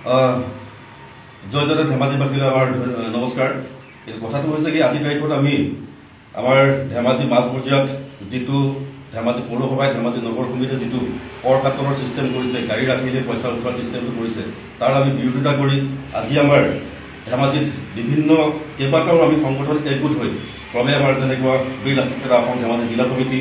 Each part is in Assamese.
জয় জয় ধেমাজিবাসীলৈ আমাৰ নমস্কাৰ। এই কথাটো হৈছে কি আজি তাৰিখত আমি আমাৰ ধেমাজি মাছ বজাৰত যিটো ধেমাজি পৌৰসভাই ধেমাজি নগৰ সমিতিয়ে যিটো কৰ কাটলৰ চিষ্টেম কৰিছে, গাড়ী ৰাখিলে পইচা উঠোৱাৰ চিষ্টেমটো কৰিছে, তাৰ আমি বিৰোধিতা কৰি আজি আমাৰ ধেমাজিত বিভিন্ন কেইবাটাও আমি সংগঠন একগোট হৈ ক্ৰমে আমাৰ যেনেকুৱা বীৰ লাচিত অসম ধেমাজি জিলা কমিটি,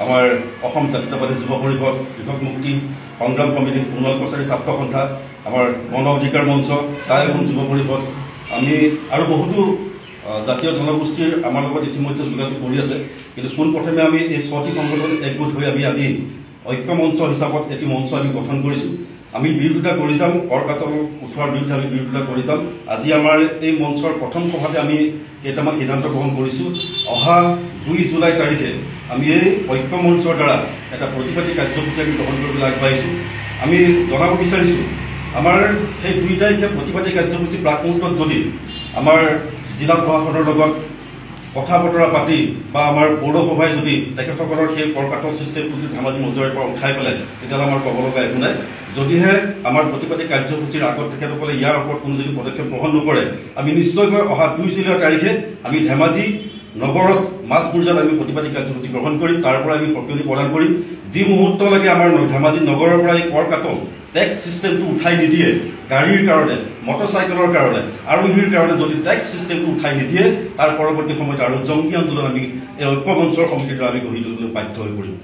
আমাৰ অসম জাতীয়তাবাদী যুৱ পৰিষদ, কৃষক মুক্তি সংগ্ৰাম সমিতি, উন্নত প্ৰচাৰী ছাত্ৰ সন্থা, আমাৰ গণ অধিকাৰ মঞ্চ, তাই এখন যুৱ পৰিষদ, আমি আৰু বহুতো জাতীয় জনগোষ্ঠীৰ আমাৰ লগত ইতিমধ্যে যোগাযোগ কৰি আছে। কিন্তু পোনপ্ৰথমে আমি এই 6টি সংগঠন একগোট হৈ আমি আজি ঐক্য মঞ্চ হিচাপত এটি মঞ্চ আমি গঠন কৰিছোঁ। আমি বিৰোধিতা কৰি যাম, কৰ কাটল উঠোৱাৰ বিৰুদ্ধে আমি বিৰোধিতা কৰি যাম। আজি আমাৰ এই মঞ্চৰ প্ৰথম সভাতে আমি কেইটামান সিদ্ধান্ত গ্ৰহণ কৰিছোঁ। অহা 2 জুলাই তাৰিখে আমি এই ঐক্য মঞ্চৰ দ্বাৰা এটা প্ৰতিবাদী কাৰ্যসূচী আমি গ্ৰহণ কৰিবলৈ আগবাঢ়িছোঁ। আমি জনাব বিচাৰিছোঁ, আমাৰ সেই 2 তাৰিখে প্ৰতিবাদী কাৰ্যসূচী প্ৰাক মুহূৰ্তত যদি আমাৰ জিলা প্ৰশাসনৰ লগত কথা বতৰা পাতি বা আমাৰ পৌৰসভাই যদি তেখেতসকলৰ সেই কৰ কাটল চিষ্টেমটো যদি ধেমাজি মজুৰিৰ পৰা উঠাই পেলাই, তেতিয়াহ'লে আমাৰ ক'ব লগা একো নাই। যদিহে আমাৰ প্ৰতিবাদী কাৰ্যসূচীৰ আগত তেখেতসকলে ইয়াৰ ওপৰত কোনো যদি পদক্ষেপ গ্ৰহণ নকৰে, আমি নিশ্চয়কৈ অহা 2 জুলাই তাৰিখে আমি ধেমাজি নগৰত মাছ বজাৰত আমি প্ৰতিবাদী কাৰ্যসূচী গ্ৰহণ কৰিম। তাৰ পৰা আমি সঁজুলি প্ৰদান কৰিম। যি মুহূৰ্তলৈকে আমাৰ ধেমাজি নগৰৰ পৰা এই কৰ কাটল টেক্স চিষ্টেমটো উঠাই নিদিয়ে, গাড়ীৰ কাৰণে, মটৰচাইকেলৰ কাৰণে, আৰোহীৰ কাৰণে যদি টেক্স চিষ্টেমটো উঠাই নিদিয়ে, তাৰ পৰৱৰ্তী সময়ত আৰু জংকী আন্দোলন আমি এই ঐক্য মঞ্চৰ সমিতিৰ দ্বাৰা আমি গঢ়ি তুলিবলৈ বাধ্য হৈ পৰিম।